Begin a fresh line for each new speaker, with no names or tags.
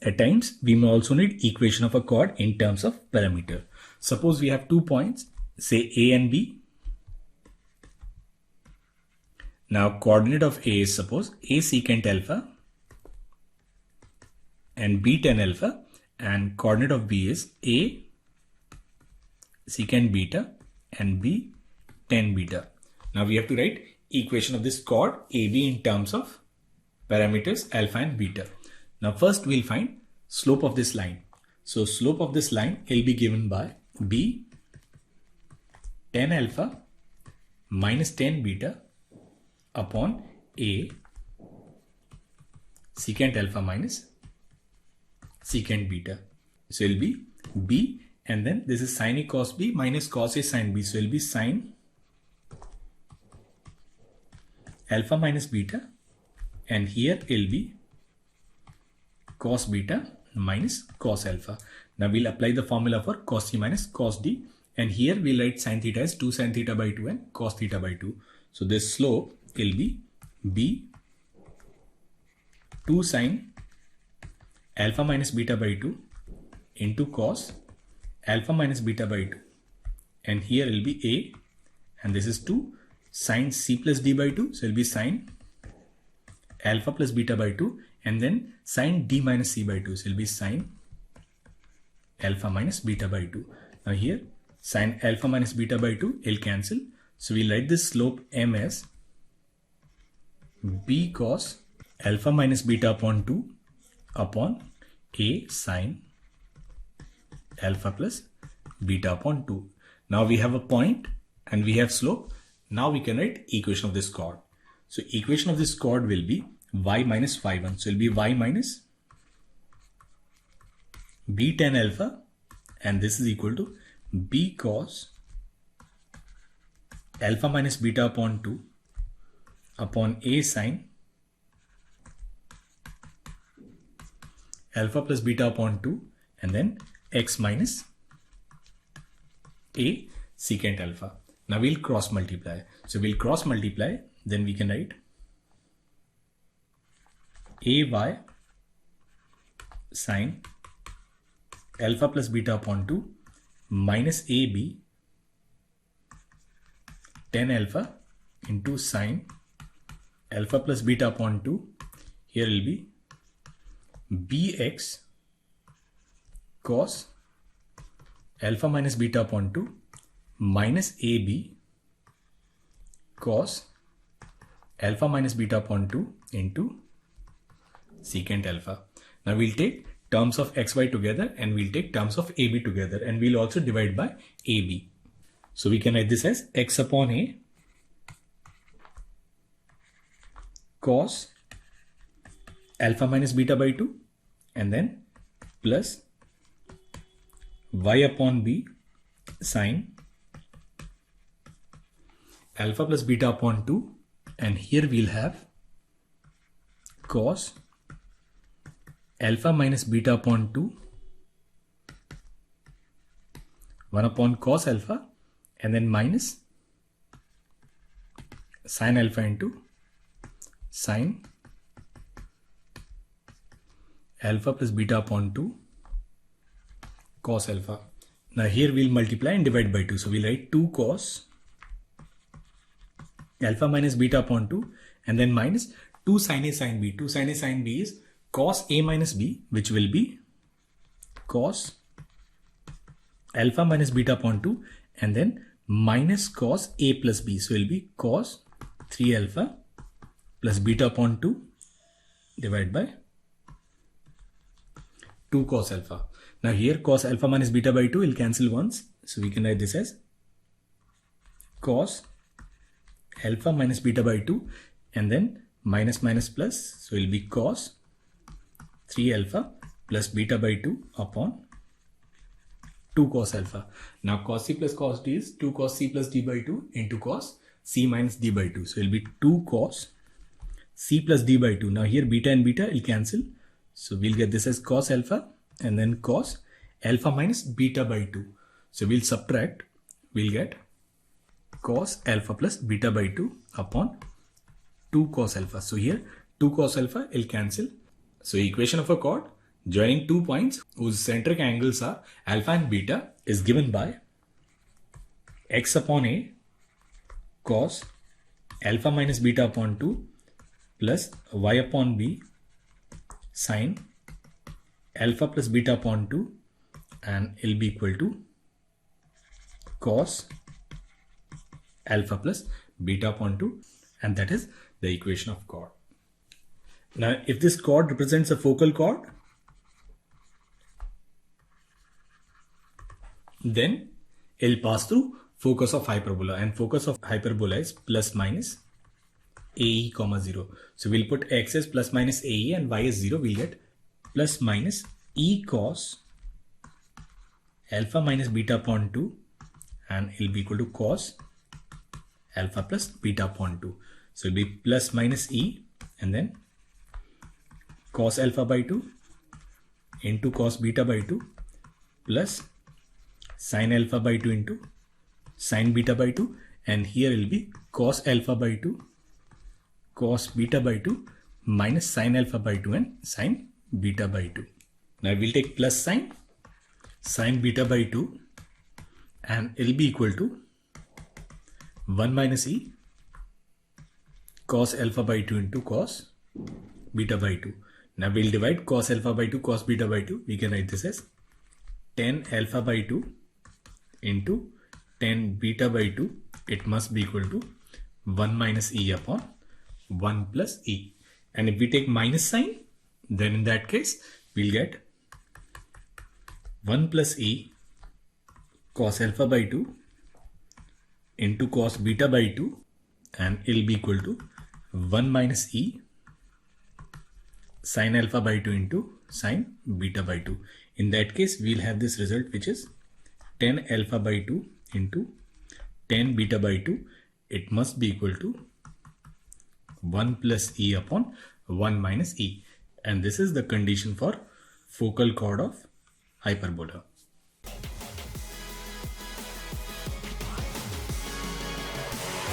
At times, we may also need equation of a chord in terms of parameter. Suppose we have 2 points, say A and B. Now coordinate of A is suppose A secant alpha and B tan alpha, and coordinate of B is A secant beta and B tan beta. Now we have to write equation of this chord AB in terms of parameters alpha and beta. Now first we'll find slope of this line. So slope of this line will be given by B tan alpha minus tan beta upon A secant alpha minus secant beta. So it will be B, and then this is sin A cos B minus cos A sin B. So it will be sin alpha minus beta, and here it will be cos beta minus cos alpha. Now we'll apply the formula for cos C minus cos D, and here we'll write sin theta as 2 sin theta by 2 and cos theta by 2. So this slope will be B 2 sin alpha minus beta by 2 into cos alpha minus beta by 2, and here will be A, and this is 2 sin C plus D by 2. So it will be sin alpha plus beta by 2, and then sin D minus C by 2. So it will be sin alpha minus beta by 2. Now here sin alpha minus beta by 2 will cancel. So we'll write this slope M as B cos alpha minus beta upon 2 upon A sin alpha plus beta upon 2. Now we have a point and we have slope. Now we can write equation of this chord. So equation of this chord will be y minus phi1. So it will be y minus B tan alpha, and this is equal to B cos alpha minus beta upon 2 upon A sin alpha plus beta upon 2, and then x minus A secant alpha. Now we'll cross multiply. So we'll cross multiply, then we can write AY sin alpha plus beta upon 2 minus AB tan alpha into sin alpha plus beta upon 2. Here will be BX cos alpha minus beta upon 2 minus AB cos alpha minus beta upon 2 into secant alpha. Now we'll take terms of xy together and we'll take terms of AB together, and we'll also divide by AB. So we can write this as x upon A cos alpha minus beta by 2, and then plus y upon B sin alpha plus beta upon 2, and here we'll have cos alpha minus beta upon 2 1 upon cos alpha, and then minus sin alpha into sin alpha plus beta upon 2 cos alpha. Now here we'll multiply and divide by 2. So we'll write 2 cos alpha minus beta upon 2, and then minus 2 sin A sin B. 2 sin A sin B is cos A minus B, which will be cos alpha minus beta upon 2, and then minus cos A plus B. So it will be cos 3 alpha plus beta upon 2 divided by 2 cos alpha. Now here cos alpha minus beta by 2 will cancel once. So we can write this as cos alpha minus beta by 2, and then minus minus plus. So it will be cos 3 alpha plus beta by 2 upon 2 cos alpha. Now cos C plus cos D is 2 cos C plus D by 2 into cos C minus D by 2. So it will be 2 cos C plus D by 2. Now here beta and beta will cancel. So we'll get this as cos alpha and then cos alpha minus beta by 2. So we'll subtract, we'll get cos alpha plus beta by 2 upon 2 cos alpha. So here 2 cos alpha will cancel. So equation of a chord, joining 2 points whose centric angles are alpha and beta is given by x upon a cos alpha minus beta upon 2 plus y upon b sine alpha plus beta upon 2, and it will be equal to cos alpha plus beta upon 2, and that is the equation of chord. Now if this chord represents a focal chord, then it will pass through focus of hyperbola, and focus of hyperbola is plus minus AE comma 0. So we'll put x as plus minus AE and y as 0. We'll get plus minus E cos alpha minus beta upon 2, and it will be equal to cos alpha plus beta upon 2. So it will be plus minus E and then cos alpha by 2 into cos beta by 2 plus sin alpha by 2 into sin beta by 2, and here it will be cos alpha by 2 cos beta by 2 minus sin alpha by 2 and sin beta by 2. Now we'll take plus sin beta by 2, and it will be equal to 1 minus E cos alpha by 2 into cos beta by 2. Now we'll divide cos alpha by 2 cos beta by 2. We can write this as tan alpha by 2 into tan beta by 2. It must be equal to 1 minus E upon 1 plus E. And if we take minus sign, then in that case we'll get 1 plus E cos alpha by 2 into cos beta by 2, and it will be equal to 1 minus E sin alpha by 2 into sin beta by 2. In that case we'll have this result, which is tan alpha by 2 into tan beta by 2. It must be equal to 1 plus E upon 1 minus E, and this is the condition for focal chord of hyperbola.